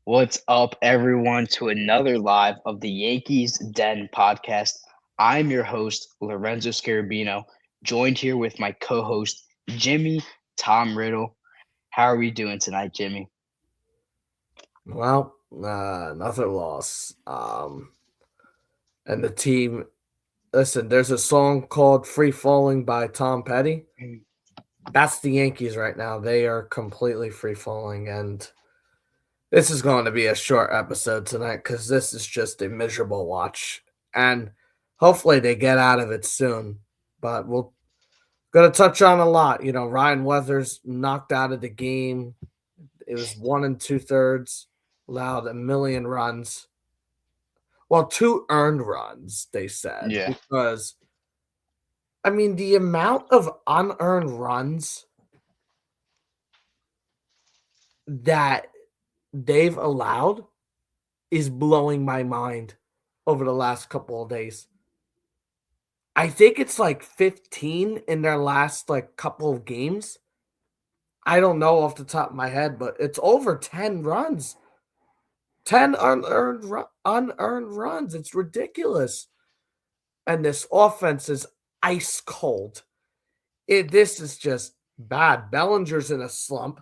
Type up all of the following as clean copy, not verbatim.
What's up, everyone, to another live of the Yankees Den podcast. I'm your host, Lorenzo Scarabino, joined here with my co host, Jimmy Tom Riddle. How are we doing tonight, Jimmy? Well, another loss. And the team, listen, there's a song called Free Falling by Tom Petty. That's the Yankees right now. They are completely free falling. And this is going to be a short episode tonight because this is just a miserable watch. And hopefully they get out of it soon. But we're going to touch on a lot. Ryan Weathers knocked out of the game. It was 1 2/3, allowed a million runs. Well, two earned runs, they said, Yeah. because the amount of unearned runs that they've allowed is blowing my mind over the last couple of days. I think it's like 15 in their last couple of games. I don't know off the top of my head, but it's over 10 runs. 10 unearned runs. It's ridiculous. And this offense is ice cold. This is just bad. Bellinger's in a slump.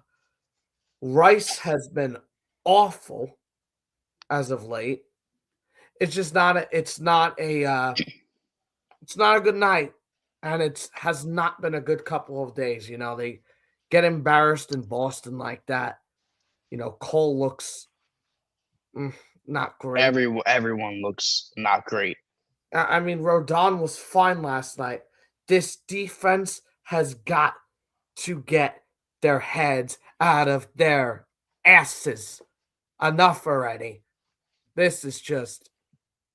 Rice has been awful as of late. It's just not a it's not a it's not a good night, and it has not been a good couple of days. They get embarrassed in Boston like that. Cole looks mm, not great. Everyone looks not great. Rodon was fine last night. This defense has got to get their heads out of their asses. Enough already. This is just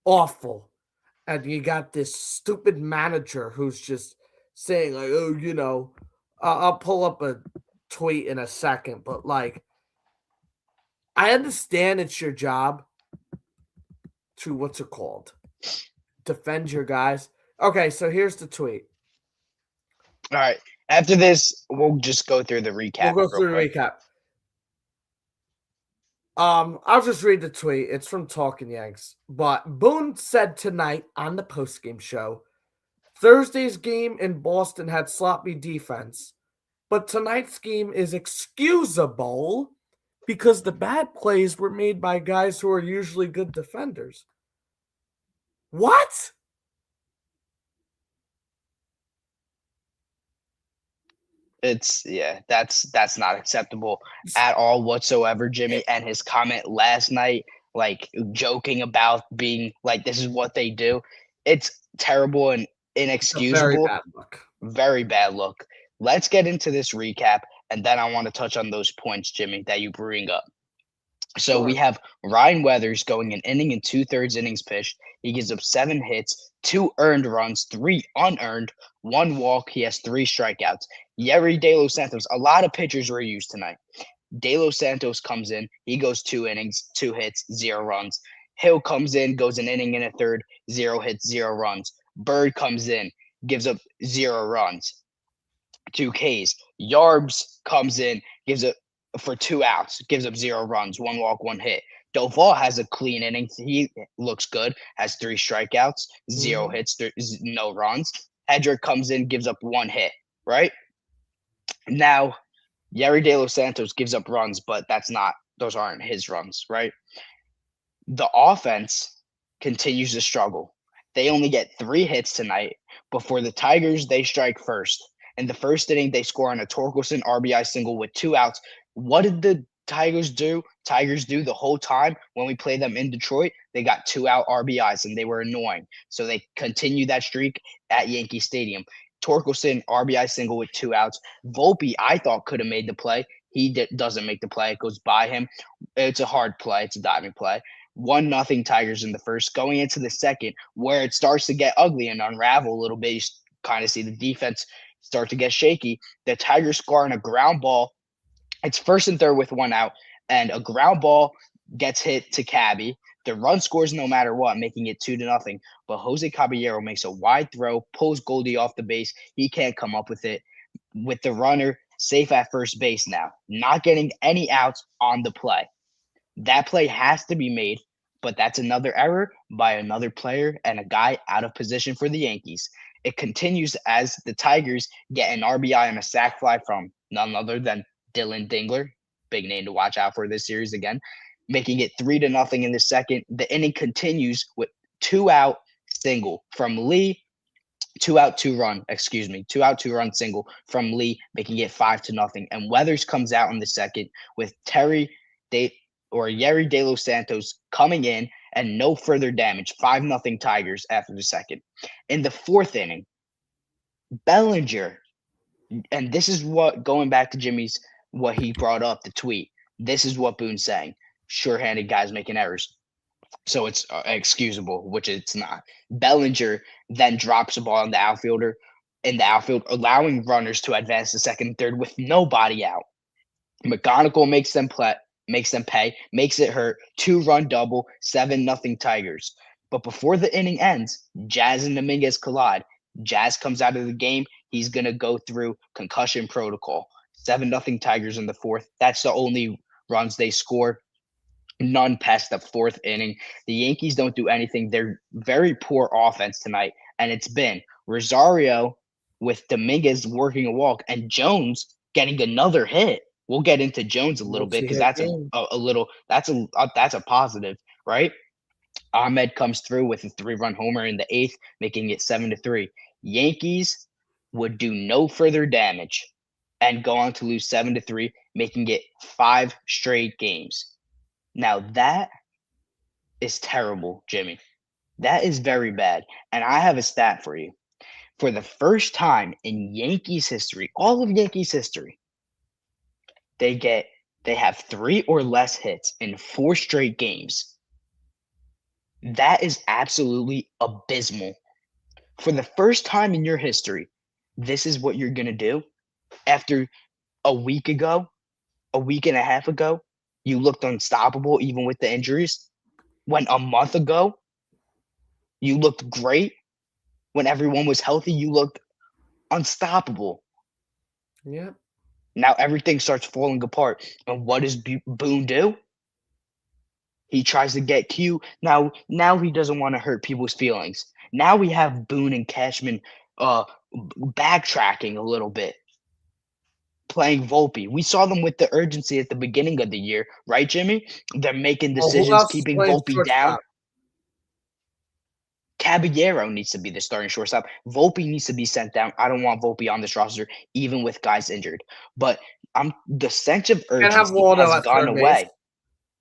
awful. And you got this stupid manager who's just saying, like, oh, I'll pull up a tweet in a second, but I understand it's your job to, what's it called? Defend your guys. Okay, so here's the tweet. All right. After this, we'll just go through the We'll recap go real through the quick. recap. I'll just read the tweet. It's from Talking Yanks. But Boone said tonight on the postgame show, Thursday's game in Boston had sloppy defense, but tonight's game is excusable because the bad plays were made by guys who are usually good defenders. What? That's not acceptable at all whatsoever, Jimmy. And his comment last night, like joking about being like this is what they do, it's terrible and It's a very inexcusable. bad look. Very bad look. Let's get into this recap, and then I want to touch on those points, Jimmy, that you bring up. So we Sure. have Ryan Weathers going an inning and 2/3 innings pitched. He gives up 7 hits, 2 earned runs, 3 unearned, 1 walk. He has 3 strikeouts. Yerry De Los Santos. A lot of pitchers were used tonight. De Los Santos comes in. He goes 2 innings, 2 hits, 0 runs. Hill comes in, goes an inning and a third, 0 hits, 0 runs. Bird comes in, gives up 0 runs, 2 Ks. Yarbs comes in, gives up for 2 outs, gives up 0 runs, 1 walk, 1 hit. Doval has a clean inning. He looks good, has 3 strikeouts, zero Mhm. hits, no runs. Hedrick comes in, gives up 1 hit, right? Now, Yerry De Los Santos gives up runs, but those aren't his runs, right? The offense continues to struggle. They only get 3 hits tonight, but for the Tigers, they strike first. In the first inning, they score on a Torkelson RBI single with 2 outs. What did the Tigers do the whole time when we played them in Detroit? They got 2 out RBIs and they were annoying. So they continued that streak at Yankee Stadium. Torkelson RBI single with 2 outs. Volpe, I thought could have made the play. He doesn't make the play. It goes by him. It's a hard play. It's a diving play. 1-0 Tigers in the first. Going into the second, where it starts to get ugly and unravel a little bit, you kind of see the defense start to get shaky. The Tigers score on a ground ball. It's first and third with 1 out, and a ground ball gets hit to Cabby. The run scores no matter what, making it 2-0. But Jose Caballero makes a wide throw, pulls Goldie off the base. He can't come up with it. With the runner safe at first base now, not getting any outs on the play. That play has to be made, but that's another error by another player and a guy out of position for the Yankees. It continues as the Tigers get an RBI on a sac fly from none other than Dylan Dingler, big name to watch out for this series again, making it 3-0 in the second. The inning continues with 2 out single from Lee, 2 out, 2 run, excuse me, 2 out, 2 run single from Lee, making it 5-0. And Weathers comes out in the second with Yerry De Los Santos coming in and no further damage. 5-0 Tigers after the second. In the fourth inning, Bellinger, and this is what, going back to Jimmy's, what he brought up, the tweet, this is what Boone's saying. Sure-handed guys making errors. So it's excusable, which it's not. Bellinger then drops a ball in the outfield, allowing runners to advance to second and third with nobody out. McGonigal makes them pay, makes it hurt. 2-run double, 7-0 Tigers. But before the inning ends, Jazz and Dominguez collide. Jazz comes out of the game. He's gonna go through concussion protocol. 7-0 Tigers in the fourth. That's the only runs they score. None past the fourth inning. The Yankees don't do anything. They're very poor offense tonight, and it's been Rosario with Dominguez working a walk and Jones getting another hit. We'll get into Jones a little bit because that's a positive, right? Ahmed comes through with a 3-run homer in the eighth, making it 7-3. Yankees would do no further damage and go on to lose 7-3, making it 5 straight games. Now that is terrible, Jimmy. That is very bad. And I have a stat for you. For the first time in Yankees history, all of Yankees history, they have 3 or less hits in 4 straight games. That is absolutely abysmal. For the first time in your history, this is what you're going to do. After a week and a half ago, you looked unstoppable even with the injuries. When a month ago, you looked great. When everyone was healthy, you looked unstoppable. Yeah. Now everything starts falling apart. And what does Boone do? He tries to get Q. Now he doesn't want to hurt people's feelings. Now we have Boone and Cashman backtracking a little bit, playing Volpe. We saw them with the urgency at the beginning of the year, right, Jimmy? They're making decisions, keeping Volpe down. Caballero needs to be the starting shortstop. Volpe needs to be sent down. I don't want Volpe on this roster, even with guys injured. But the sense of urgency has gone away.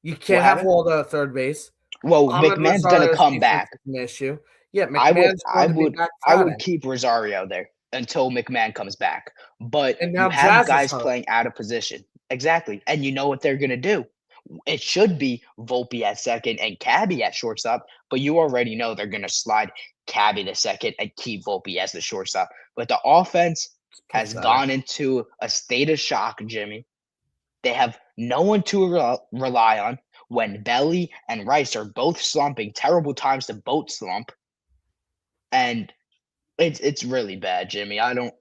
You can't have Waldo at third base. Well, McMahon's going to come back. An issue. Yeah, McMahon's going to be back I would keep Rosario there until McMahon comes back. But you have guys playing out of position. Exactly. And you know what they're going to do. It should be Volpe at second and Cabby at shortstop, but you already know they're going to slide Cabby to second and keep Volpe as the shortstop. But the offense has gone into a state of shock, Jimmy. They have no one to rely on when Belly and Rice are both slumping. Terrible times to both slump. And it's really bad, Jimmy. I don't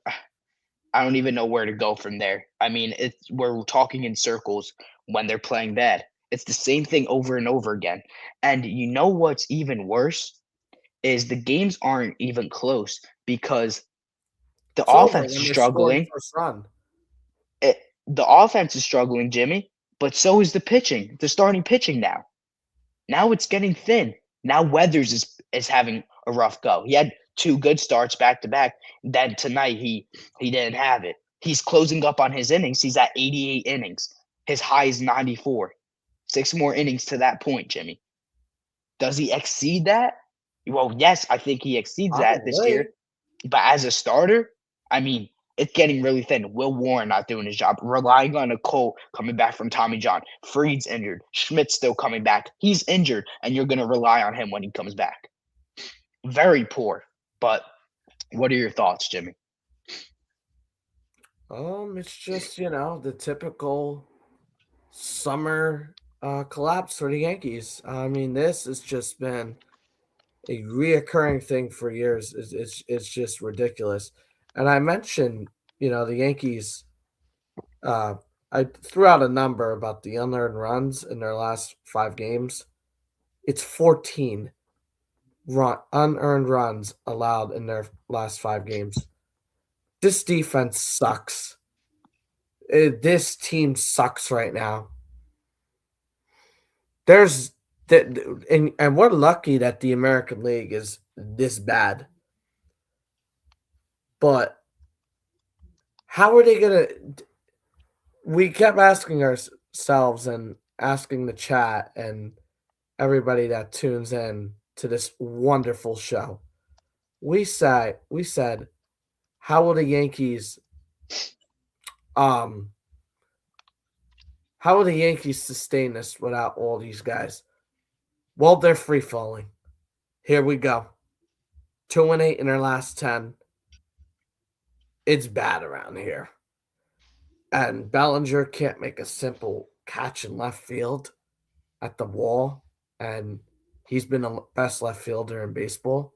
even know where to go from there. I mean, we're talking in circles when they're playing bad. It's the same thing over and over again. And you know what's even worse is the games aren't even close because the offense is struggling. The offense is struggling, Jimmy, but so is the pitching, the starting pitching now. Now it's getting thin. Now Weathers is having a rough go. He had 2 good starts back to back. Then tonight he didn't have it. He's closing up on his innings. He's at 88 innings. His high is 94. 6 more innings to that point, Jimmy. Does he exceed that? Well, yes, I think he exceeds that this year. But as a starter, I mean, it's getting really thin. Will Warren not doing his job. Relying on Cole coming back from Tommy John. Fried's injured. Schmidt's still coming back. He's injured, and you're going to rely on him when he comes back. Very poor. But what are your thoughts, Jimmy? It's just, the typical summer collapse for the Yankees. I mean, this has just been a reoccurring thing for years. It's just ridiculous. And I mentioned, the Yankees I threw out a number about the unearned runs in their last 5 games. It's 14 unearned runs allowed in their last 5 games. This defense sucks. This team sucks right now. There's and we're lucky that the American League is this bad. But how are they gonna? We kept asking ourselves and asking the chat and everybody that tunes in to this wonderful show. We said, how will the Yankees um how will the Yankees sustain this without all these guys? Well, they're free falling. Here we go. 2-8 in their last 10. It's bad around here. And Bellinger can't make a simple catch in left field at the wall. And he's been the best left fielder in baseball.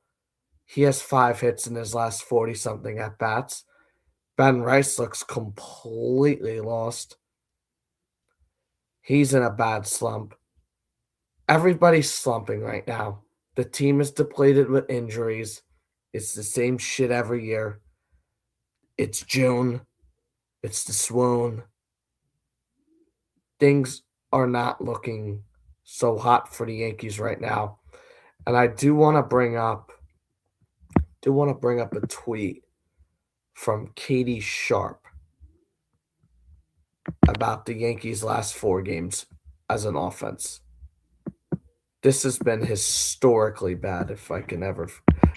He has 5 hits in his last 40 something at bats. Ben Rice looks completely lost. He's in a bad slump. Everybody's slumping right now. The team is depleted with injuries. It's the same shit every year. It's June. It's the swoon. Things are not looking so hot for the Yankees right now. And I do want to bring up a tweet from Katie Sharp about the Yankees' last 4 games as an offense. This has been historically bad. If I can ever,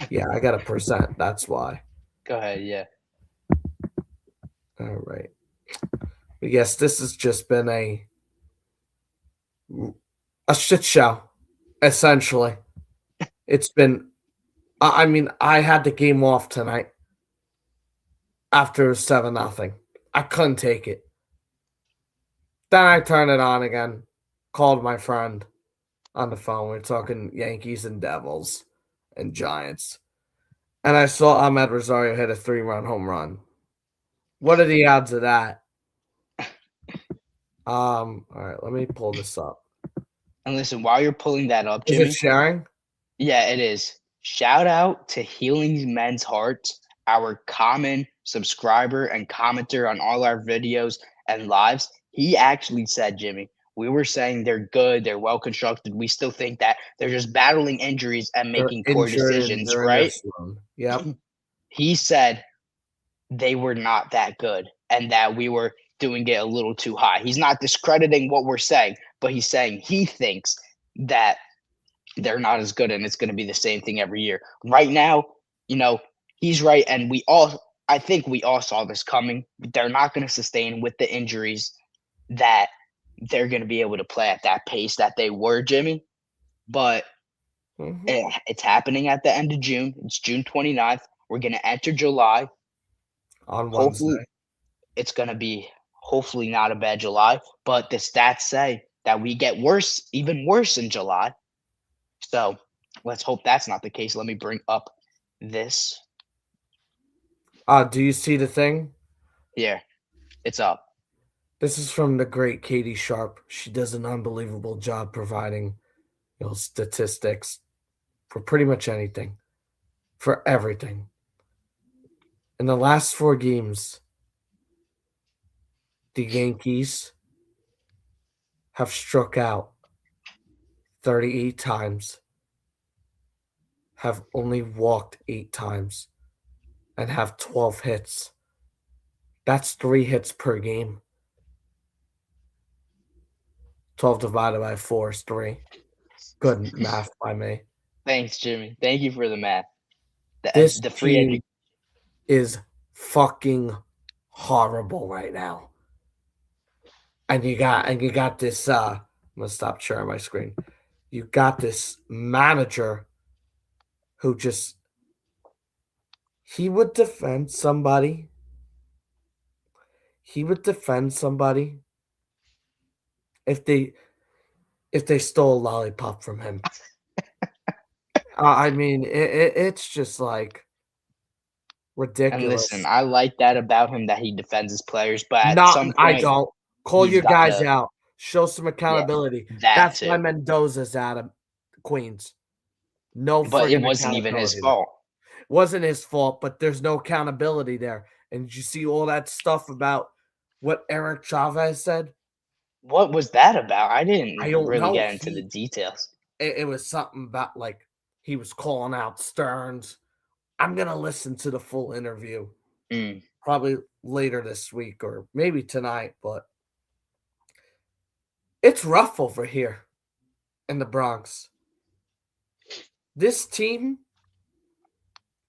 yeah, I got a percent. That's why. Go ahead. Yeah. All right. But yes, this has just been a shit show, essentially. It's been. I mean, I had the game off tonight after 7-0. I couldn't take it. Then I turned it on again. Called my friend on the phone. We're talking Yankees and Devils and Giants. And I saw Ahmed Rosario hit a 3-run home run. What are the odds of that? All right, let me pull this up. And listen, while you're pulling that up, Is Jimmy. it sharing? Yeah, it is. Shout out to Healing Men's Hearts, our common subscriber and commenter on all our videos and lives. He actually said, Jimmy, we were saying they're good, they're well constructed. We still think that they're just battling injuries and making poor decisions, right? Yep. He said they were not that good and that we were doing it a little too high. He's not discrediting what we're saying, but he's saying he thinks that they're not as good and it's going to be the same thing every year. Right now, he's right. And I think we all saw this coming. They're not going to sustain with the injuries that they're going to be able to play at that pace that they were, Jimmy. But it's happening at the end of June. It's June 29th. We're going to enter July. On Hopefully, Wednesday. it's going to be hopefully not a bad July. But the stats say that we get worse, even worse in July. So let's hope that's not the case. Let me bring up this. Do you see the thing? Here, it's up. This is from the great Katie Sharp. She does an unbelievable job providing statistics for pretty much anything, for everything. In the last 4 games, the Yankees have struck out 38 times, have only walked 8 times, and have 12 hits. That's 3 hits per game. 12 divided by 4 is 3. Good math by me. Thanks, Jimmy. Thank you for the math. This The free team is fucking horrible right now. And you got this I'm gonna stop sharing my screen. You got this manager who just he would defend somebody. He would defend somebody if they stole a lollipop from him. I mean, it's just like ridiculous. And listen, I like that about him that he defends his players, but at Not, some point, I don't. Call He's your got guys to, out. Show some yeah, accountability. that That's why too. Mendoza's out of Queens. No But it freaking wasn't even his accountability there. fault. Wasn't his fault, but there's no accountability there. And did you see all that stuff about what Eric Chavez said? What was that about? I didn't I even don't really know. get into the details. It was something about like he was calling out Stearns. I'm gonna listen to the full interview Mm. probably later this week or maybe tonight, but it's rough over here in the Bronx. This team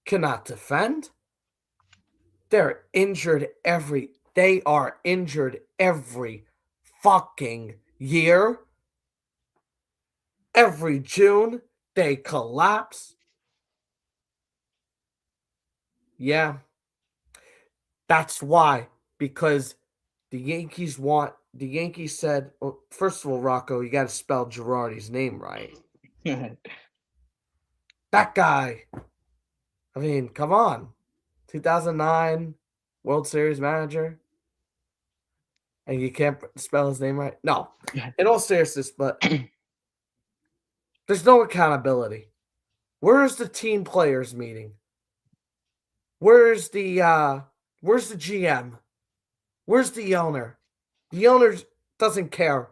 cannot defend. They are injured every fucking year. Every June they collapse. Yeah. That's why. Because the Yankees said, well, first of all, Rocco, you got to spell Girardi's name right. That guy. I mean, come on. 2009 World Series manager. And you can't spell his name right? No. In all seriousness, but there's no accountability. Where's the team players meeting? Where's the GM? Where's the owner? The owner doesn't care.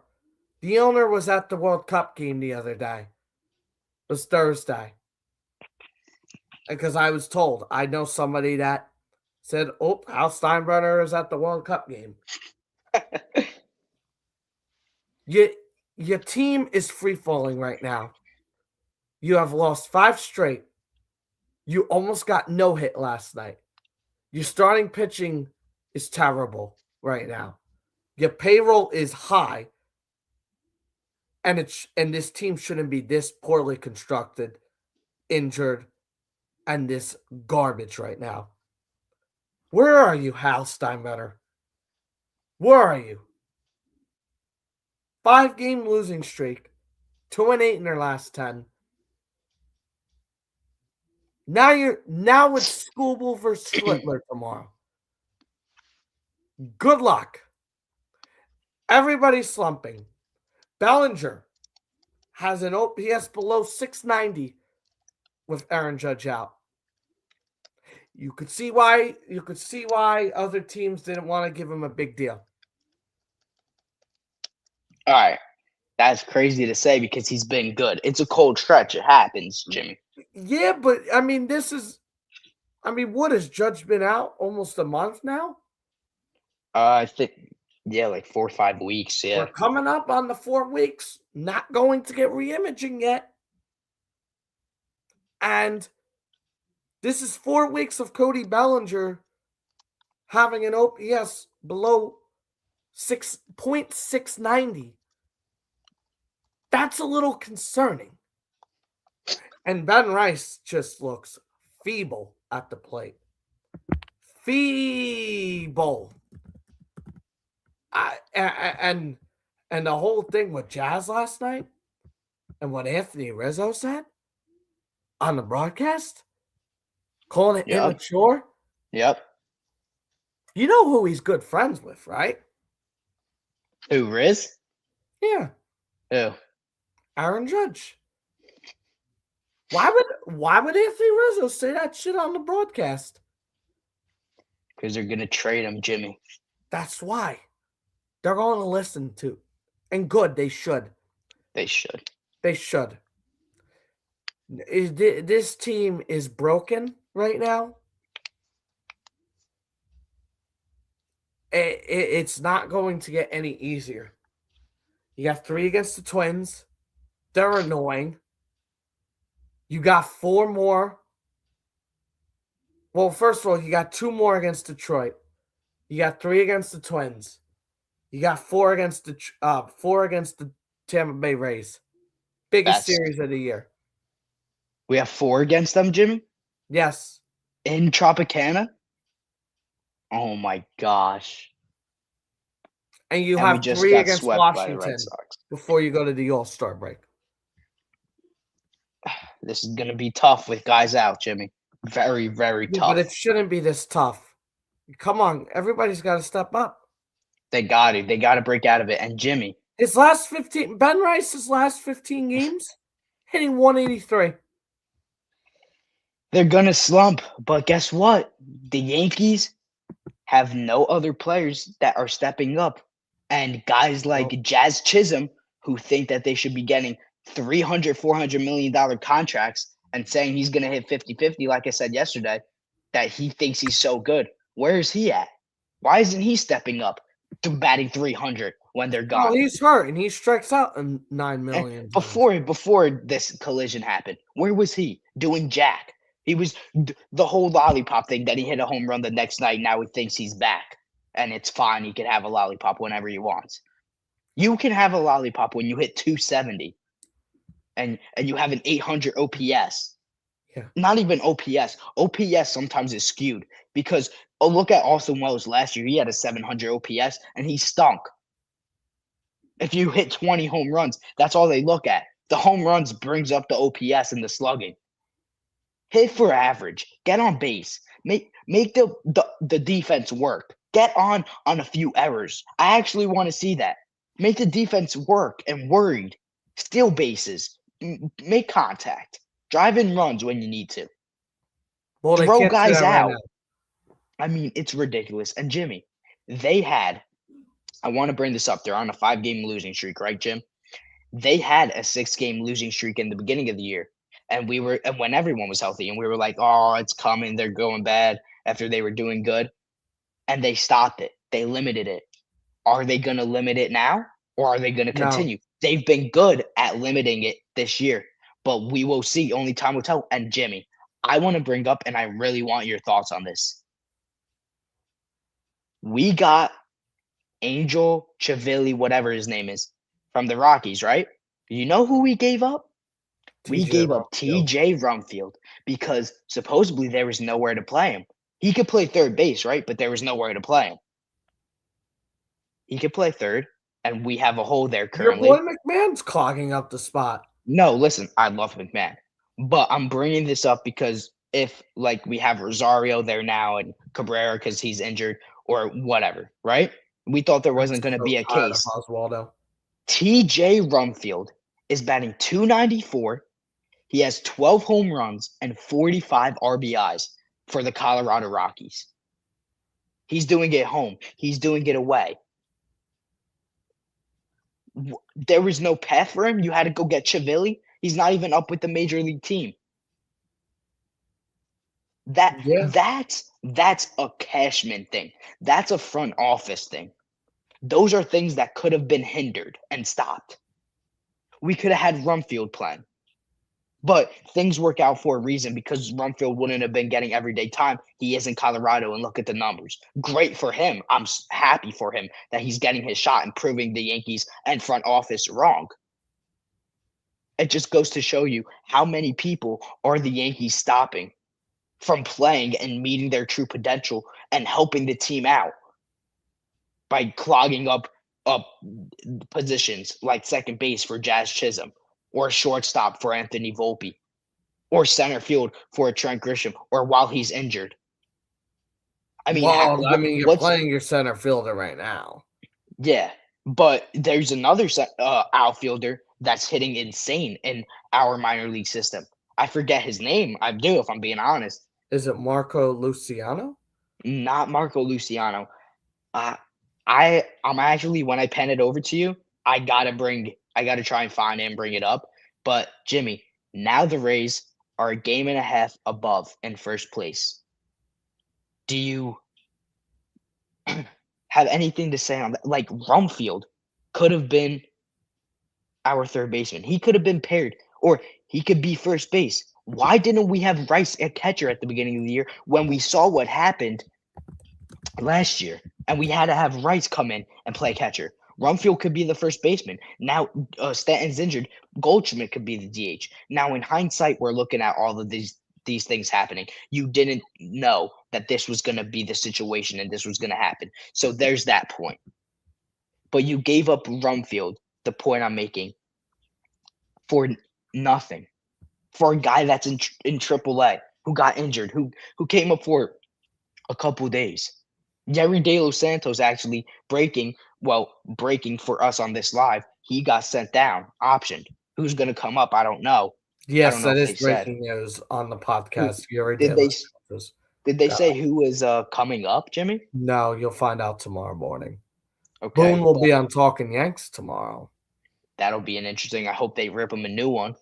The owner was at the World Cup game the other day. It was Thursday. Because I was told, I know somebody that said, oh, Al Steinbrenner is at the World Cup game. Your team is free falling right now. You have lost 5 straight. You almost got no hit last night. Your starting pitching is terrible right now. Your payroll is high. And this team shouldn't be this poorly constructed, injured, and this garbage right now. Where are you, Hal Steinbrenner? Where are you? 5-game losing streak, 2-8 in their last 10. Now it's Skubal versus Schlittler tomorrow. Good luck. Everybody's slumping. Bellinger has an OPS below 690 with Aaron Judge out. You could see why other teams didn't want to give him a big deal. All right. That's crazy to say because he's been good. It's a cold stretch. It happens, Jimmy. Yeah, but I mean, what has Judge been out almost a month now? I think, yeah, like 4 or 5 weeks. Yeah. We're coming up on the 4 weeks. Not going to get reimaging yet. And this is 4 weeks of Cody Bellinger having an OPS below 6.690. That's a little concerning. And Ben Rice just looks feeble at the plate. Feeble. And the whole thing with Jazz last night and what Anthony Rizzo said on the broadcast, calling it immature. Yep. You know who he's good friends with, right? Who, Riz? Yeah. Who? Aaron Judge. Why would Anthony Rizzo say that shit on the broadcast? Because they're gonna trade him, Jimmy. That's why. They're going to listen to. And good, they should. They should. They should. This team is broken right now. It's not going to get any easier. You got 3 against the Twins. They're annoying. You got 4 more. Well, first of all, you got 2 more against Detroit. You got 3 against the Twins. You got 4 against the Tampa Bay Rays. Biggest series of the year. We have 4 against them, Jimmy? Yes. In Tropicana? Oh my gosh. And you have 3 against Washington before you go to the All-Star break. This is going to be tough with guys out, Jimmy. Very, very tough. But it shouldn't be this tough. Come on. Everybody's got to step up. They got it. They got to break out of it. And Jimmy, Ben Rice's last 15 games, hitting 183. they're going to slump. But guess what? The Yankees have no other players that are stepping up. And guys like Jazz Chisholm, who think that they should be getting $300, $400 million contracts and saying he's going to hit 50-50, like I said yesterday, that he thinks he's so good. Where is he at? Why isn't he stepping up to batting 300 when they're gone? Oh, he's hurt, and he strikes out in 9 And million times. before this collision happened, where was he? Doing jack. He was the whole lollipop thing that he hit a home run the next night. Now he thinks he's back, and it's fine. He can have a lollipop whenever he wants. You can have a lollipop when you hit 270, and you have an 800 OPS. Yeah. Not even OPS. OPS sometimes is skewed because look at Austin Wells last year. He had a 700 OPS, and he stunk. If you hit 20 home runs, that's all they look at. The home runs brings up the OPS and the slugging. Hit for average. Get on base. Make the defense work. Get on a few errors. I actually want to see that. Make the defense work and worried. Steal bases. Make contact. Drive in runs when you need to. Well, they Throw can't guys right out. now. I mean, it's ridiculous. And Jimmy, they had I want to bring this up. They're on a 5-game losing streak, right, Jim? They had a 6-game losing streak in the beginning of the year. And when everyone was healthy, and we were like, oh, it's coming. They're going bad after they were doing good. And they stopped it. They limited it. Are they going to limit it now? Or are they going to continue? No. They've been good at limiting it this year. But we will see. Only time will tell. And Jimmy, I want to bring up, and I really want your thoughts on this. We got Angel Chivilli, whatever his name is, from the Rockies, right? You know who we gave up? We gave up TJ Rumfield because supposedly there was nowhere to play him. He could play third base, right? But there was nowhere to play him. He could play third, and we have a hole there currently. Your boy McMahon's clogging up the spot. No, listen, I love McMahon, but I'm bringing this up because if we have Rosario there now and Cabrera because he's injured or whatever, right? We thought there wasn't going to be a case. Oswaldo. TJ Rumfield is batting .294. He has 12 home runs and 45 RBIs for the Colorado Rockies. He's doing it home. He's doing it away. There was no path for him. You had to go get Chivilli. He's not even up with the major league team. That's a Cashman thing. That's a front office thing. Those are things that could have been hindered and stopped. We could have had Rumfield playing. But things work out for a reason because Rumfield wouldn't have been getting everyday time. He is in Colorado, and look at the numbers. Great for him. I'm happy for him that he's getting his shot and proving the Yankees and front office wrong. It just goes to show you how many people are the Yankees stopping from playing and meeting their true potential and helping the team out by clogging up positions like second base for Jazz Chisholm or shortstop for Anthony Volpe or center field for Trent Grisham or while he's injured. I mean, you're playing your center fielder right now. Yeah, but there's another outfielder that's hitting insane in our minor league system. I forget his name. I do, if I'm being honest. Is it Marco Luciano? Not Marco Luciano. I'm actually, when I pen it over to you, I gotta try and find it and bring it up. But Jimmy, now the Rays are a game and a half above in first place. Do you have anything to say on that? Like Rumfield could have been our third baseman. He could have been paired, or he could be first base. Why didn't we have Rice at catcher at the beginning of the year when we saw what happened last year and we had to have Rice come in and play catcher? Rumfield could be the first baseman. Now Stanton's injured. Goldschmidt could be the DH. Now in hindsight, we're looking at all of these things happening. You didn't know that this was going to be the situation and this was going to happen. So there's that point. But you gave up Rumfield, the point I'm making, for nothing. For a guy that's in AAA, who got injured, who came up for a couple days. Jerry De Los Santos actually breaking for us on this live. He got sent down, optioned. Who's going to come up? I don't know. I don't Yes, know that if is they said. breaking news on the Who podcast. Fury did De they Los Santos. did they God, say who is coming up, Jimmy? no, you'll find out tomorrow morning. Boone Okay, will but be on Talking Yanks tomorrow. that'll be an interesting. I hope they rip him a new one.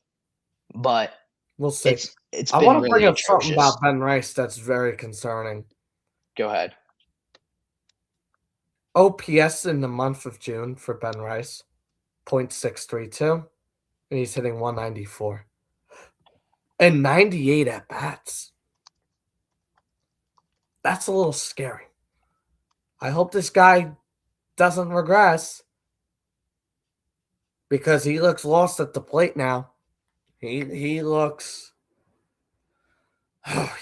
But We'll see. it's I been want to bring really up something atrocious. about Ben Rice that's very concerning. Go ahead. OPS in the month of June for Ben Rice, .632, and he's hitting 194. And 98 at bats. That's a little scary. I hope this guy doesn't regress because he looks lost at the plate now. He looks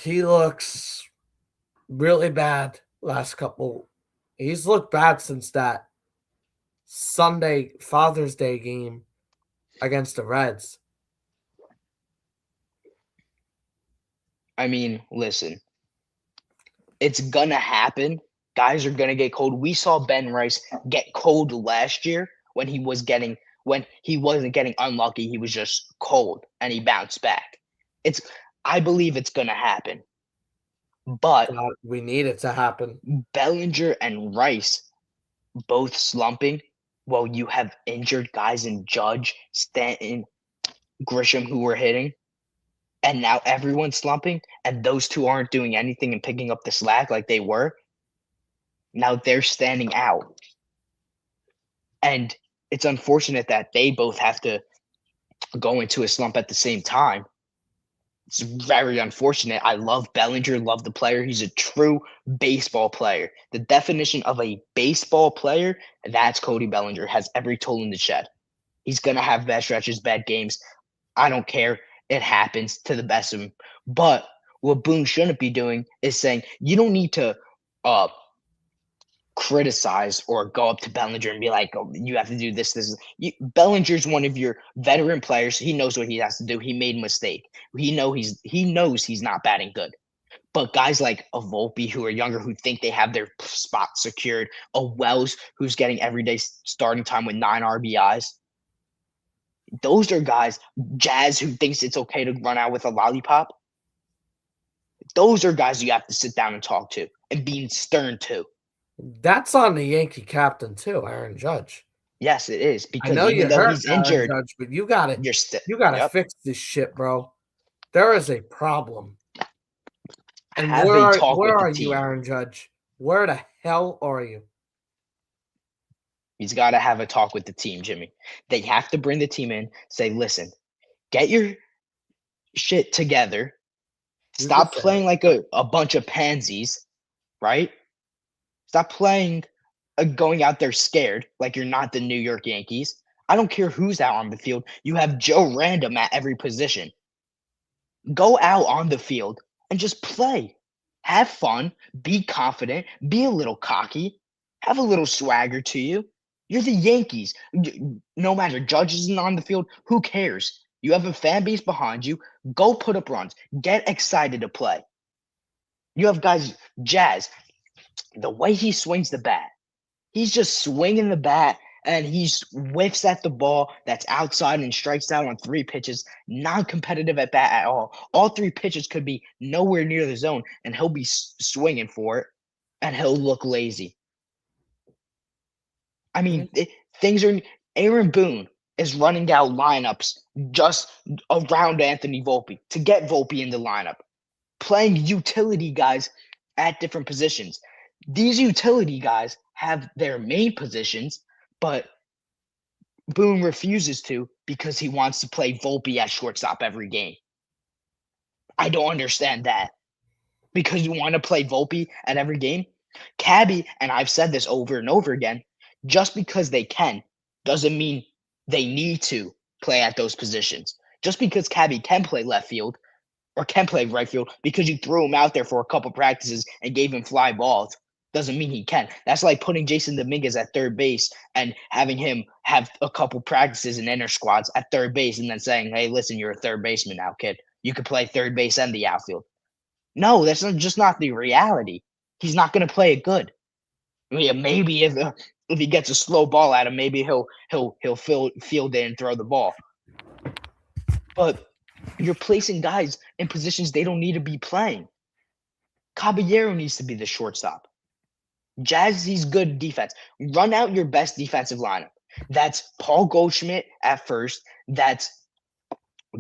he looks really bad last couple. He's looked bad since that Sunday Father's Day game against the Reds. I mean, listen, it's gonna happen. Guys are gonna get cold. We saw Ben Rice get cold last year when he wasn't getting unlucky. He was just cold and he bounced back. It's I believe it's gonna happen. But God, we need it to happen. Bellinger and Rice both slumping while you have injured guys in Judge, Stanton, Grisham who were hitting, and now everyone's slumping, and those two aren't doing anything and picking up the slack like they were. Now they're standing out. And it's unfortunate that they both have to go into a slump at the same time. It's very unfortunate. I love Bellinger, love the player. He's a true baseball player. The definition of a baseball player, that's Cody Bellinger, has every tool in the shed. He's going to have bad stretches, bad games. I don't care. It happens to the best of them. But what Boone shouldn't be doing is saying, you don't need to uh, criticize or go up to Bellinger and be like, oh, you have to do this. Bellinger's one of your veteran players. He knows what he has to do. He made a mistake. He knows he's not batting good. But guys like a Volpe who are younger, who think they have their spot secured, a Wells who's getting everyday starting time with 9 RBIs, those are guys, Jazz who thinks it's okay to run out with a lollipop. Those are guys you have to sit down and talk to and be stern to. That's on the Yankee captain too, Aaron Judge. Yes, it is, I because know you even though hurt he's Aaron injured, Judge, but you gotta you're still. Yep. fix this shit, bro. There is a problem. And Have a talk where with the are you, team. Aaron Judge? Where the hell are you? He's got to have a talk with the team, Jimmy. They have to bring the team in, say, listen, get your shit together. You can Stop say playing it. like a bunch of pansies, right? Stop playing, going out there scared like you're not the New York Yankees. I don't care who's out on the field. You have Joe Random at every position. Go out on the field and just play. Have fun. Be confident. Be a little cocky. Have a little swagger to you. You're the Yankees. No matter Judge isn't on the field, who cares? You have a fan base behind you. Go put up runs. Get excited to play. You have guys, Jazz, the way he swings the bat, he's just swinging the bat and he whiffs at the ball that's outside and strikes out on 3 pitches, non-competitive at bat at all. All 3 pitches could be nowhere near the zone, and he'll be swinging for it, and he'll look lazy. I mean, things are. Aaron Boone is running out lineups just around Anthony Volpe to get Volpe in the lineup, playing utility guys at different positions. These utility guys have their main positions, but Boone refuses to because he wants to play Volpe at shortstop every game. I don't understand that. Because you want to play Volpe at every game? Cabby, and I've said this over and over again, just because they can doesn't mean they need to play at those positions. Just because Cabby can play left field or can play right field, because you threw him out there for a couple practices and gave him fly balls, doesn't mean he can. That's like putting Jason Dominguez at third base and having him have a couple practices in inner squads at third base and then saying, hey, listen, you're a third baseman now, kid. You could play third base and the outfield. No, that's just not the reality. He's not going to play it good. Yeah, maybe if he gets a slow ball at him, maybe he'll field it and throw the ball. But you're placing guys in positions they don't need to be playing. Caballero needs to be the shortstop. Jazz, he's good defense. Run out your best defensive lineup. That's Paul Goldschmidt at first. That's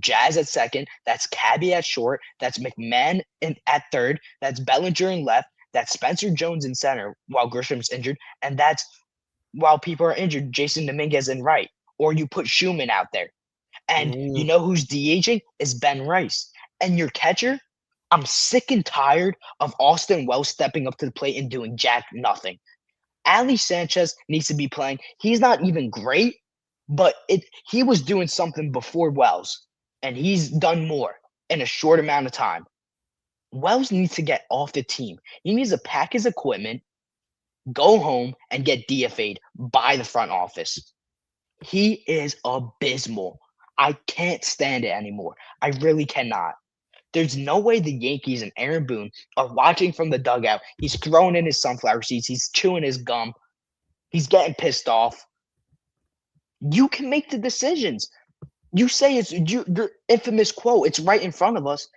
Jazz at second. That's Cabby at short. That's McMahon at third. That's Bellinger in left. That's Spencer Jones in center while Grisham's injured. And that's while people are injured, Jason Dominguez in right. Or you put Schumann out there. And you know who's DHing is Ben Rice. And your catcher, I'm sick and tired of Austin Wells stepping up to the plate and doing jack nothing. Ali Sanchez needs to be playing. He's not even great, but he was doing something before Wells, and he's done more in a short amount of time. Wells needs to get off the team. He needs to pack his equipment, go home, and get DFA'd by the front office. He is abysmal. I can't stand it anymore. I really cannot. There's no way the Yankees and Aaron Boone are watching from the dugout. He's throwing in his sunflower seeds. He's chewing his gum. He's getting pissed off. You can make the decisions. You say it's your infamous quote. It's right in front of us.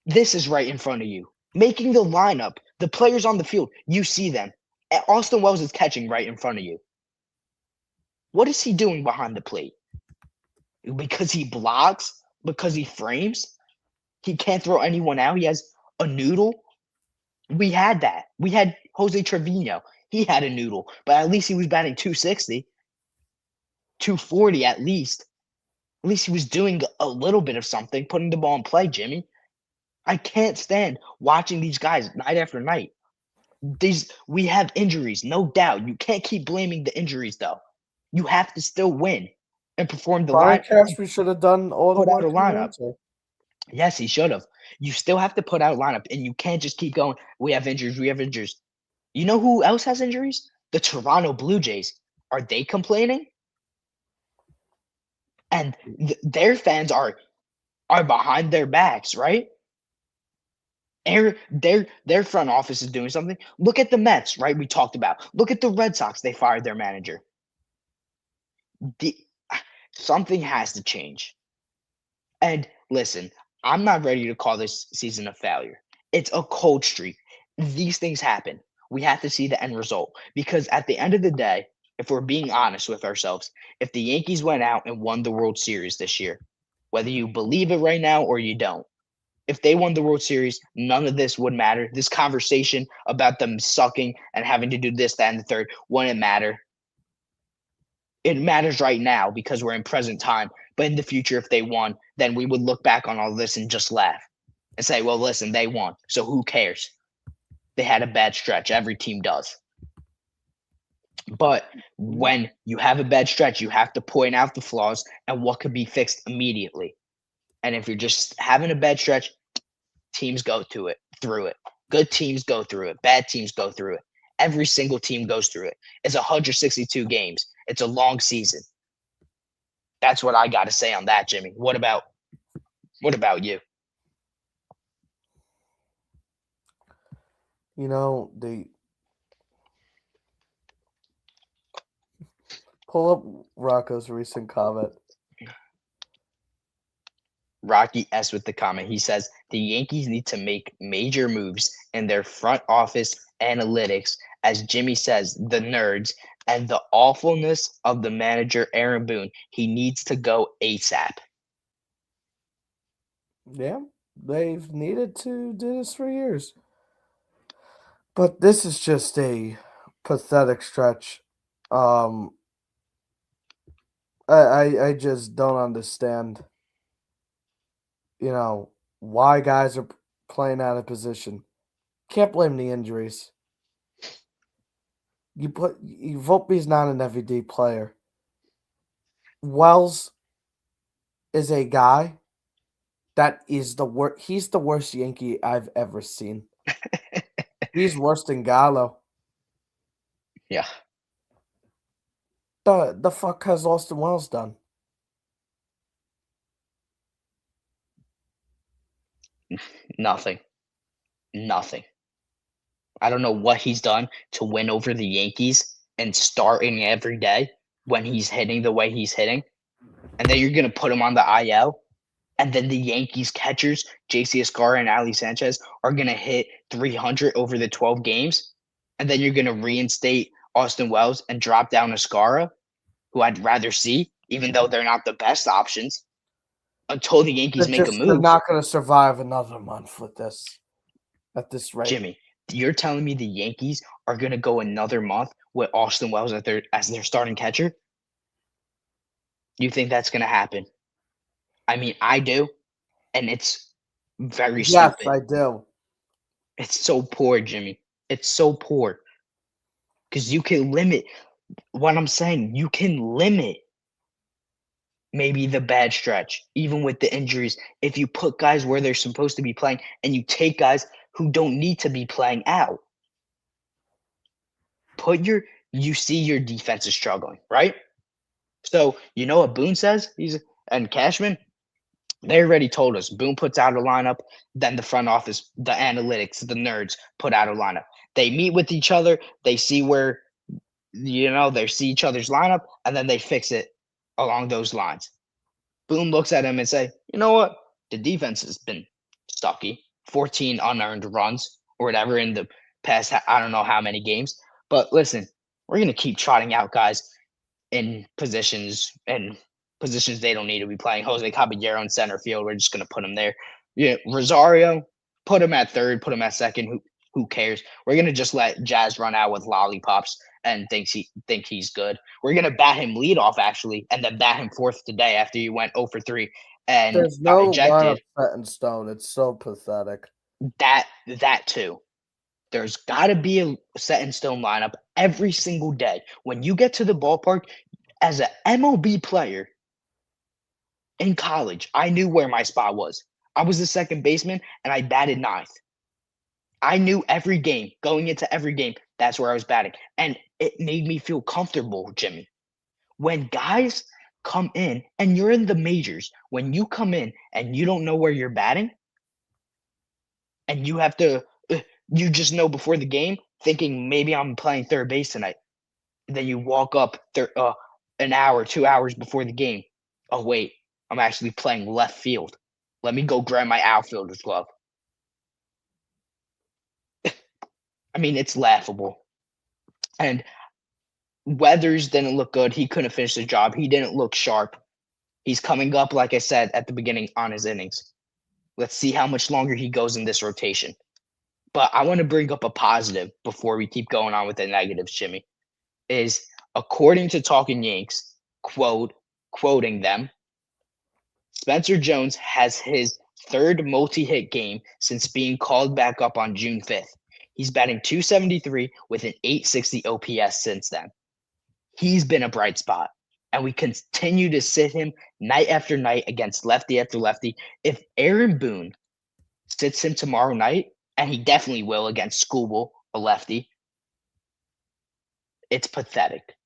This is right in front of you. Making the lineup, the players on the field, you see them. And Austin Wells is catching right in front of you. What is he doing behind the plate? Because he blocks? Because he frames? He can't throw anyone out. He has a noodle. We had that. We had Jose Trevino. He had a noodle, but at least he was batting 260, 240 at least. At least he was doing a little bit of something, putting the ball in play, Jimmy. I can't stand watching these guys night after night. We have injuries, no doubt. You can't keep blaming the injuries, though. You have to still win and perform the Brian line. Cashby should have done all the Put out work a in lineup. Toronto. Yes, he should have. You still have to put out a lineup, and you can't just keep going. We have injuries. We have injuries. You know who else has injuries? The Toronto Blue Jays. Are they complaining? And their fans are behind their backs, right? Their front office is doing something. Look at the Mets, right? We talked about. Look at the Red Sox. They fired their manager. Something has to change. And listen, I'm not ready to call this season a failure. It's a cold streak. These things happen. We have to see the end result because at the end of the day, if we're being honest with ourselves, if the Yankees went out and won the World Series this year, whether you believe it right now or you don't, if they won the World Series, none of this would matter. This conversation about them sucking and having to do this, that, and the third wouldn't matter. It matters right now because we're in present time. But in the future, if they won, then we would look back on all this and just laugh and say, well, listen, they won. So who cares? They had a bad stretch. Every team does. But when you have a bad stretch, you have to point out the flaws and what could be fixed immediately. And if you're just having a bad stretch, teams go through it. Good teams go through it. Bad teams go through it. Every single team goes through it. It's 162 games. It's a long season. That's what I got to say on that, Jimmy. What about you? You know, they pull up Rocco's recent comment. Rocky S with the comment. He says the Yankees need to make major moves in their front office analytics, as Jimmy says, the nerds, and the awfulness of the manager, Aaron Boone. He needs to go ASAP. Yeah, they've needed to do this for years. But this is just a pathetic stretch. I just don't understand, why guys are playing out of position. Can't blame the injuries. Volpe's not an everyday player. Wells is a guy that is the worst. He's the worst Yankee I've ever seen. He's worse than Gallo. Yeah. The fuck has Austin Wells done? Nothing. Nothing. I don't know what he's done to win over the Yankees and starting every day when he's hitting the way he's hitting. And then you're going to put him on the IL. And then the Yankees catchers, JC Escarra and Ali Sanchez, are going to hit 300 over the 12 games. And then you're going to reinstate Austin Wells and drop down Escarra, who I'd rather see, even though they're not the best options, until the Yankees make a They're move. not going to survive another month with this at this rate. Jimmy, you're telling me the Yankees are going to go another month with Austin Wells as their starting catcher? You think that's going to happen? I mean, I do, and it's very Yes, stupid. I do. It's so poor, Jimmy. It's so poor because you can limit what I'm saying. You can limit maybe the bad stretch, even with the injuries, if you put guys where they're supposed to be playing and you take guys who don't need to be playing out. You see your defense is struggling, right? So you know what Boone says? And Cashman, they already told us. Boone puts out a lineup, then the front office, the analytics, the nerds put out a lineup. They meet with each other, they see where they see each other's lineup, and then they fix it along those lines. Boone looks at him and say, you know what? The defense has been sucky. 14 unearned runs or whatever in the past, I don't know how many games. But listen, we're going to keep trotting out guys in positions they don't need to be playing. Jose Caballero in center field, we're just going to put him there. Yeah, Rosario, put him at third, put him at second. Who cares? We're going to just let Jazz run out with lollipops and think he's good. We're going to bat him leadoff, actually, and then bat him fourth today after he went 0 for 3 and There's got no lineup ejected. set in stone. It's so pathetic. That too. There's got to be a set in stone lineup every single day. When you get to the ballpark as an MLB player in college, I knew where my spot was. I was the second baseman and I batted ninth. I knew every game, going into every game, that's where I was batting. And it made me feel comfortable, Jimmy. When guys come in and you're in the majors, when you come in and you don't know where you're batting, and you have to, you just know before the game, thinking maybe I'm playing third base tonight. Then you walk up an hour, 2 hours before the game. Oh, wait, I'm actually playing left field. Let me go grab my outfielder's glove. I mean, it's laughable. And Weathers didn't look good. He couldn't finish the job. He didn't look sharp. He's coming up, like I said at the beginning, on his innings. Let's see how much longer he goes in this rotation. But I want to bring up a positive before we keep going on with the negatives, Jimmy. Is according to Talking Yanks, quoting them, Spencer Jones has his third multi-hit game since being called back up on June 5th. He's batting .273 with an .860 OPS since then. He's been a bright spot, and we continue to sit him night after night against lefty after lefty. If Aaron Boone sits him tomorrow night, and he definitely will against Skubal, a lefty, it's pathetic.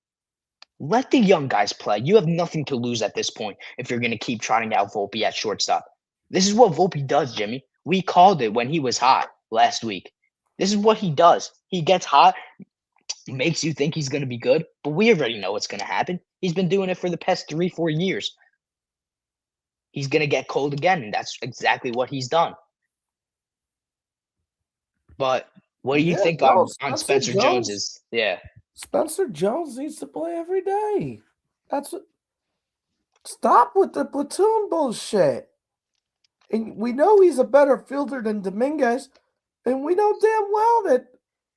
Let the young guys play. You have nothing to lose at this point if you're going to keep trotting out Volpe at shortstop. This is what Volpe does, Jimmy. We called it when he was hot last week. This is what he does. He gets hot, makes you think he's going to be good, but we already know what's going to happen. He's been doing it for the past 3-4 years. He's going to get cold again, and that's exactly what he's done. But what do you think on Spencer Jones's? Yeah. Spencer Jones needs to play every day. That's what. Stop with the platoon bullshit. And we know he's a better fielder than Dominguez, and we know damn well that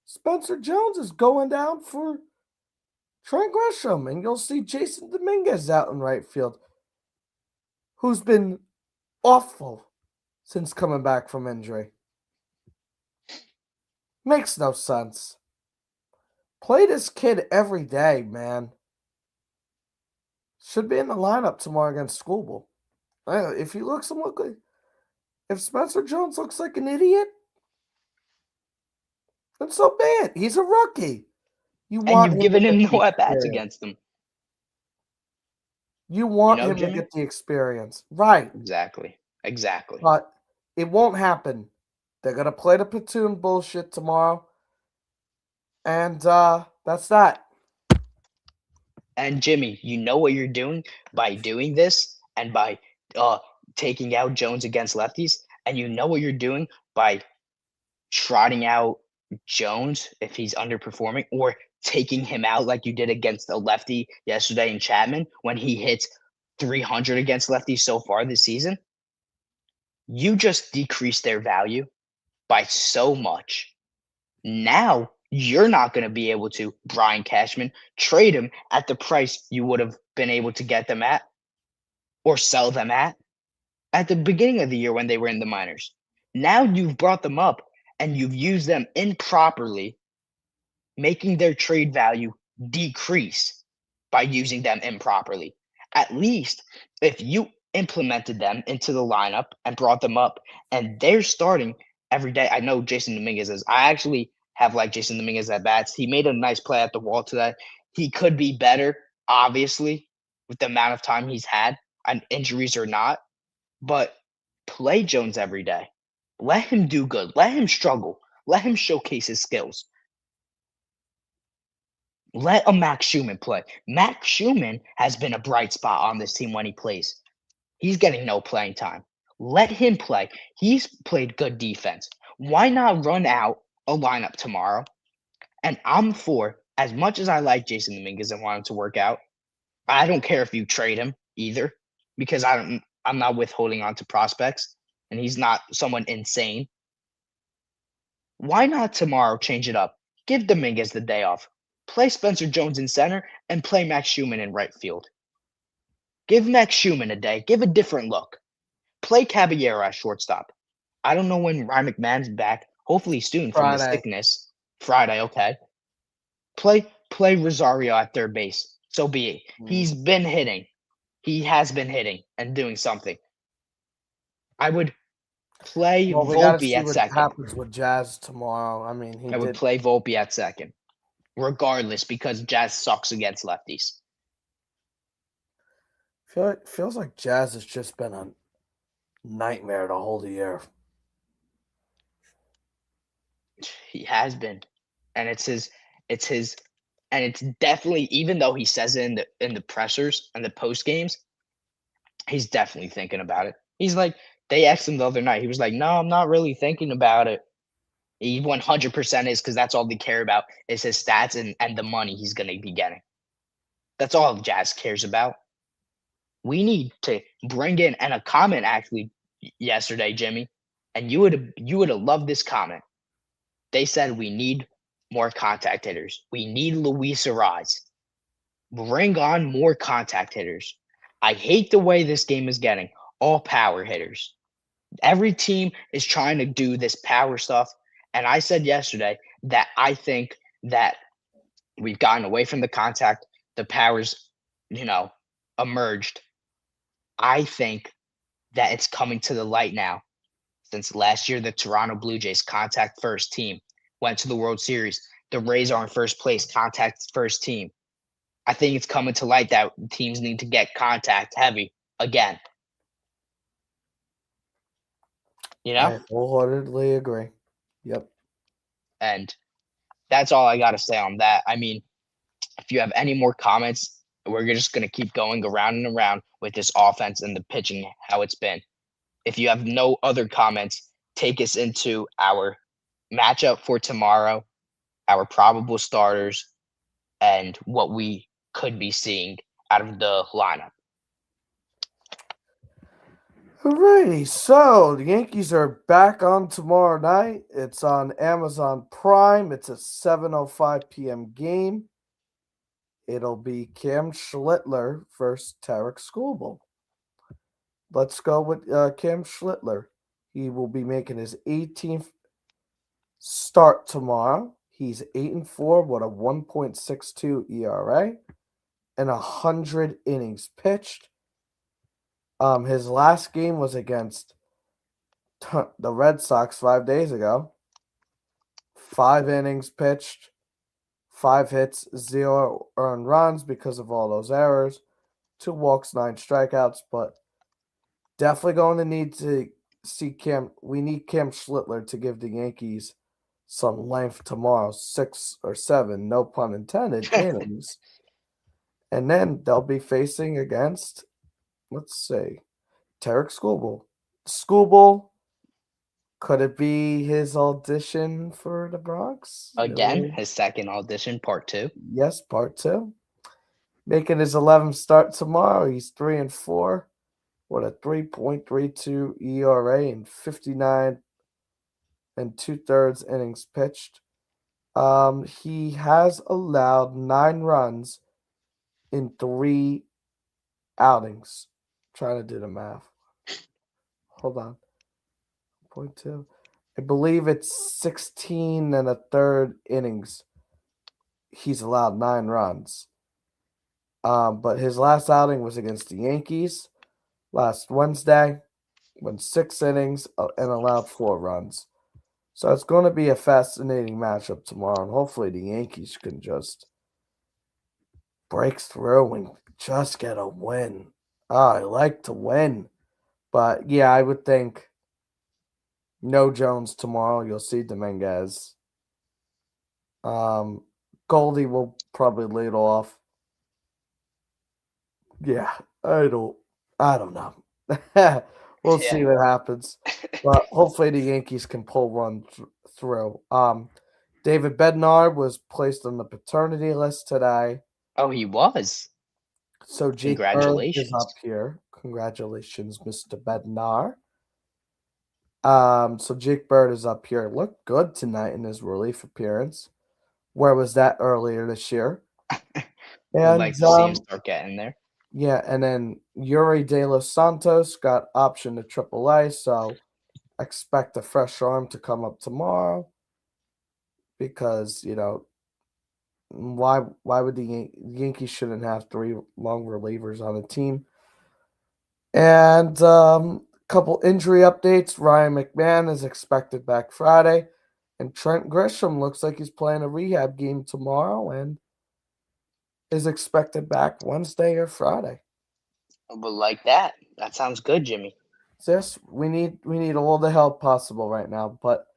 Spencer Jones is going down for Trent Grisham, and you'll see Jason Dominguez out in right field, who's been awful since coming back from injury. Makes no sense. Play this kid every day, man. Should be in the lineup tomorrow against Skubal. If he looks like, if Spencer Jones looks like an idiot, then so be it. He's a rookie. You've given him no at bats against him. You want him to get the experience, right? Exactly. But it won't happen. They're gonna play the platoon bullshit tomorrow. And that's that. And Jimmy, you know what you're doing by doing this and by uh, taking out Jones against lefties, and you know what you're doing by trotting out Jones if he's underperforming, or taking him out like you did against a lefty yesterday in Chapman when he hits 300 against lefties so far this season. You just decrease their value by so much. Now you're not going to be able to, Brian Cashman, trade him at the price you would have been able to get them at or sell them at the beginning of the year when they were in the minors. Now you've brought them up and you've used them improperly, making their trade value decrease by using them improperly. At least if you implemented them into the lineup and brought them up and they're starting every day. I know Jason Dominguez is. I actually have like Jason Dominguez at bats. He made a nice play at the wall today. He could be better, obviously, with the amount of time he's had, and injuries or not. But play Jones every day. Let him do good. Let him struggle. Let him showcase his skills. Let a Max Schumann play. Max Schumann has been a bright spot on this team when he plays. He's getting no playing time. Let him play. He's played good defense. Why not run out a lineup tomorrow? And I'm for, as much as I like Jason Dominguez and want him to work out, I don't care if you trade him either, because I'm not withholding on to prospects, and he's not someone insane. Why not tomorrow change it up? Give Dominguez the day off. Play Spencer Jones in center and play Max Schumann in right field. Give Max Schumann a day. Give a different look. Play Caballero at shortstop. I don't know when Ryan McMahon's back. Hopefully soon from the Friday. sickness. Friday, okay. Play Rosario at third base. So be it. He's been hitting. He has been hitting and doing something. I would play Well, we got to Volpe see at what second. happens with Jazz tomorrow. I mean, I would play Volpe at second, regardless, because Jazz sucks against lefties. Feels like Jazz has just been a nightmare the whole year. He has been, and it's his, and it's definitely, even though he says it in the pressers and the post games, he's definitely thinking about it. He's like, they asked him the other night. He was like, "No, I'm not really thinking about it." He 100% is, because that's all they care about is his stats and the money he's going to be getting. That's all Jazz cares about. We need to bring in, and a comment actually yesterday, Jimmy, and you would have loved this comment. They said we need more contact hitters. We need Luis Arise. Bring on more contact hitters. I hate the way this game is getting. All power hitters. Every team is trying to do this power stuff. And I said yesterday that I think that we've gotten away from the contact. The powers, emerged. I think that it's coming to the light now. Since last year, the Toronto Blue Jays, contact first team, went to the World Series. The Rays are in first place, contact first team. I think it's coming to light that teams need to get contact heavy again. I wholeheartedly agree. Yep. And that's all I got to say on that. I mean, if you have any more comments, we're just going to keep going around and around with this offense and the pitching, how it's been. If you have no other comments, take us into our matchup for tomorrow, our probable starters, and what we could be seeing out of the lineup. Alrighty, so the Yankees are back on tomorrow night. It's on Amazon Prime. It's a 7:05 p.m. game. It'll be Cam Schlittler versus Tarek Skubal. Let's go with Cam Schlittler. He will be making his 18th start tomorrow. He's 8-4 with a 1.62 ERA and 100 innings pitched. His last game was against the Red Sox 5 days ago. 5 innings pitched, 5 hits, 0 earned runs because of all those errors. 2 walks, 9 strikeouts, but definitely going to need to see Cam. We need Cam Schlittler to give the Yankees some length tomorrow, 6 or 7, no pun intended, innings. And then they'll be facing against, let's see, Tarek Skubal. Skubal, could it be his audition for the Bronx? Again, his second audition, part two. Yes, part 2. Making his 11th start tomorrow. He's 3-4 with a 3.32 ERA and 59 and 2/3 innings pitched. He has allowed 9 runs in 3 outings. Trying to do the math. Hold on. 0.2. I believe it's 16 and a third innings. He's allowed 9 runs. But his last outing was against the Yankees last Wednesday, went 6 innings and allowed 4 runs. So it's going to be a fascinating matchup tomorrow, and hopefully the Yankees can just break through and just get a win. I like to win. But yeah, I would think no Jones tomorrow. You'll see Dominguez. Goldie will probably lead off. Yeah, I don't know. We'll see what happens. But hopefully the Yankees can pull one through. David Bednar was placed on the paternity list today. Oh, he was. So Jake Bird is up here. Congratulations, Mr. Bednar. So Jake Bird is up here. Looked good tonight in his relief appearance. Where was that earlier this year? And like to see him start getting there. Yeah, and then Yuri De Los Santos got option to AAA, so expect a fresh arm to come up tomorrow. Because why would the Yankees shouldn't have 3 long relievers on the team? And couple injury updates. Ryan McMahon is expected back Friday, and Trent Grisham looks like he's playing a rehab game tomorrow and is expected back Wednesday or Friday. But like that sounds good, Jimmy. Yes, we need all the help possible right now, but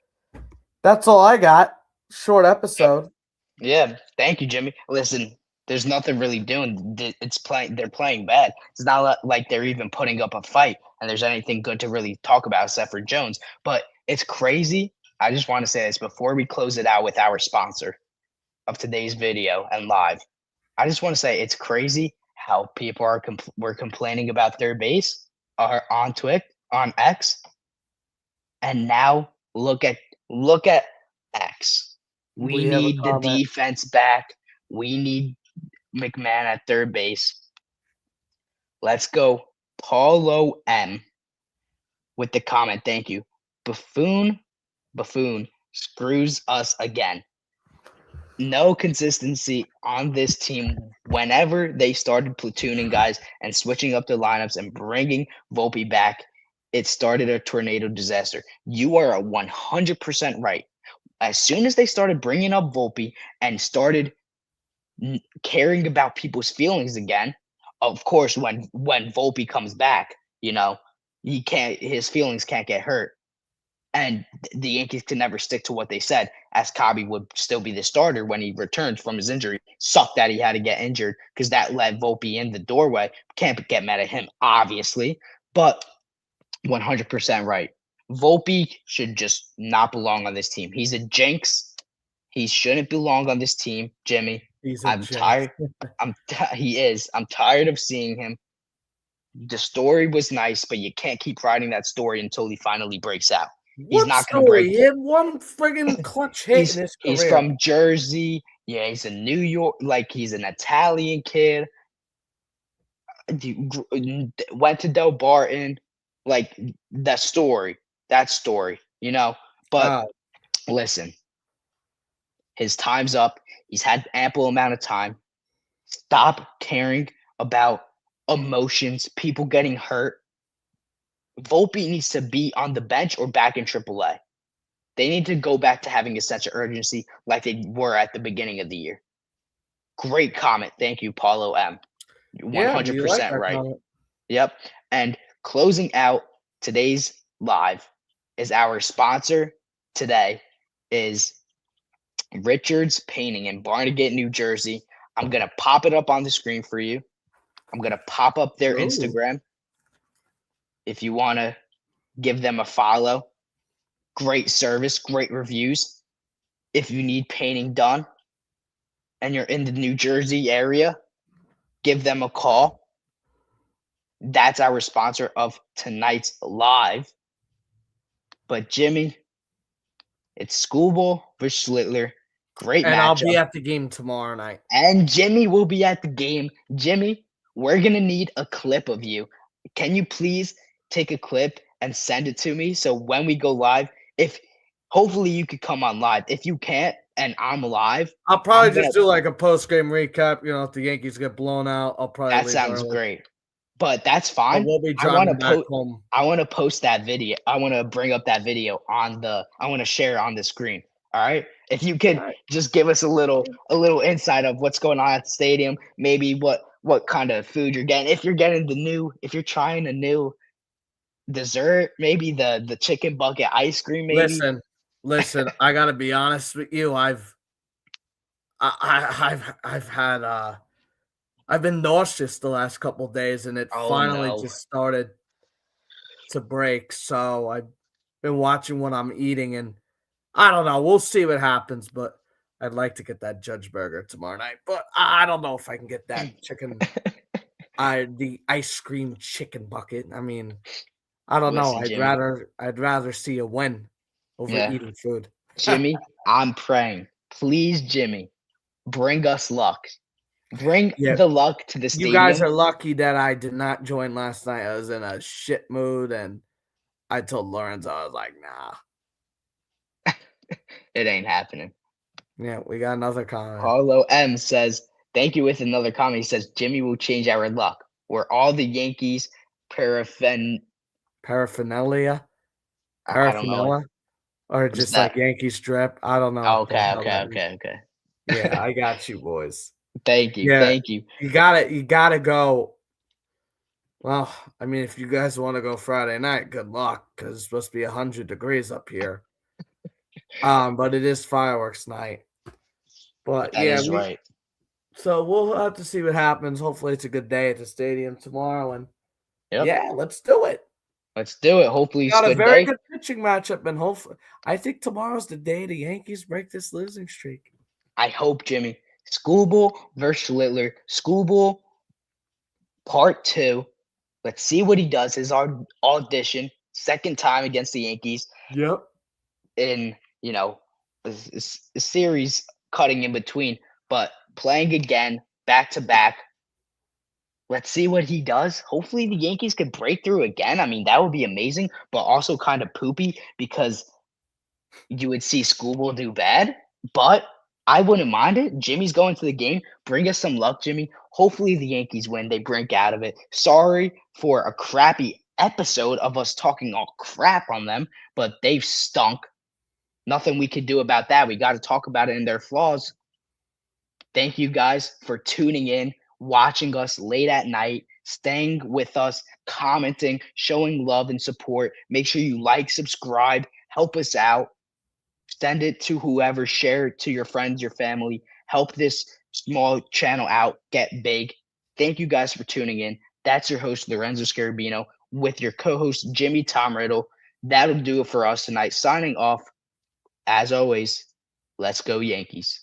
that's all I got. Short episode. Yeah, thank you, Jimmy. Listen, there's nothing really doing. They're playing bad. It's not like they're even putting up a fight, and there's anything good to really talk about except for Jones. But it's crazy. I just want to say this before we close it out with our sponsor of today's video and live. I just want to say it's crazy how people were complaining about their base on Twitter, on X, and now look at X. We need the defense back. We need McMahon at third base. Let's go, Paulo M. with the comment. Thank you. Buffoon screws us again. No consistency on this team. Whenever they started platooning guys and switching up the lineups and bringing Volpe back, it started a tornado disaster. You are 100% right. As soon as they started bringing up Volpe and started caring about people's feelings again, of course, when Volpe comes back, his feelings can't get hurt. And the Yankees can never stick to what they said, as Cobby would still be the starter when he returns from his injury. Sucked that he had to get injured because that led Volpe in the doorway. Can't get mad at him, obviously, but 100% right. Volpe should just not belong on this team. He's a jinx. He shouldn't belong on this team, Jimmy. I'm tired. He is. I'm tired of seeing him. The story was nice, but you can't keep writing that story until he finally breaks out. He's not going to break. He had one friggin' clutch hit in his career. He's from Jersey. Yeah, he's a New York. Like, he's an Italian kid. Went to Del Barton. Like, that story. But listen, his time's up. He's had ample amount of time. Stop caring about emotions, people getting hurt. Volpe needs to be on the bench or back in AAA. They need to go back to having a sense of urgency like they were at the beginning of the year. Great comment. Thank you, Paulo M. 100% right. Comment. Yep. And closing out today's live is our sponsor today is Richards Painting in Barnegat, New Jersey. I'm going to pop it up on the screen for you. I'm going to pop up their Ooh. Instagram if you want to give them a follow. Great service, great reviews. If you need painting done and you're in the New Jersey area, give them a call. That's our sponsor of tonight's live. But Jimmy, it's Schoolboy versus Littler. Great And I'll be matchup. at the game tomorrow night. And Jimmy will be at the game. Jimmy, we're going to need a clip of you. Can you please take a clip and send it to me so when we go live, if hopefully you could come on live. If you can't and I'm live, I'll probably I'm gonna, just do like a post-game recap. If the Yankees get blown out, I'll probably that leave sounds early. great. But that's But fine. we'll be I want driving to back post home. I want to post that video. I want to bring up that video I want to share it on the screen. All right? If you could All right. just give us a little insight of what's going on at the stadium, maybe what kind of food you're getting. If you're trying a new dessert, maybe the chicken bucket ice cream maybe. Listen, I got to be honest with you. I've had I've been nauseous the last couple of days, and it Oh finally no. just started to break. So I've been watching what I'm eating, and I don't know. We'll see what happens, but I'd like to get that Judge Burger tomorrow night. But I don't know if I can get that chicken, the ice cream chicken bucket. I mean, I don't know. Listen, Jimmy. I'd rather see a win over Yeah. eating food. Jimmy, I'm praying. Please, Jimmy, bring us luck. Bring Yeah. the luck to the You guys stadium. are lucky that I did not join last night. I was in a shit mood, and I told Lorenzo, I was like, nah. It ain't happening. Yeah, we got another comment. Paulo M says, thank you with another comment. He says, Jimmy will change our luck. We're all the Yankees Paraphernalia? I don't know. Paraphernalia? Or What is just like that? Yankee strip? I don't know what the Okay, hell okay, that is. okay, okay. Yeah, I got you, boys. Thank you. Yeah, Thank you. you gotta go. Well, I mean, if you guys want to go Friday night, good luck, because it's supposed to be 100 degrees up here. But it is fireworks night. But That yeah, is right. so we'll have to see what happens. Hopefully it's a good day at the stadium tomorrow, and Yep. yeah, let's do it. Let's do it. Hopefully it's Got a a good very day. good pitching matchup, and hopefully I think tomorrow's the day the Yankees break this losing streak. I hope, Jimmy. Schoolboy versus Littler. Schoolboy part 2. Let's see what he does. His audition, second time against the Yankees Yep. in, a series cutting in between, but playing again back to back. Let's see what he does. Hopefully the Yankees could break through again. I mean, that would be amazing, but also kind of poopy because you would see Schoolboy do bad, but I wouldn't mind it. Jimmy's going to the game. Bring us some luck, Jimmy. Hopefully the Yankees win. They break out of it. Sorry for a crappy episode of us talking all crap on them, but they've stunk. Nothing we could do about that. We got to talk about it in their flaws. Thank you guys for tuning in, watching us late at night, staying with us, commenting, showing love and support. Make sure you like, subscribe, help us out. Send it to whoever, share it to your friends, your family. Help this small channel out get big. Thank you guys for tuning in. That's your host, Lorenzo Scarabino, with your co-host, Jimmy Tom Riddle. That'll do it for us tonight. Signing off, as always, let's go Yankees.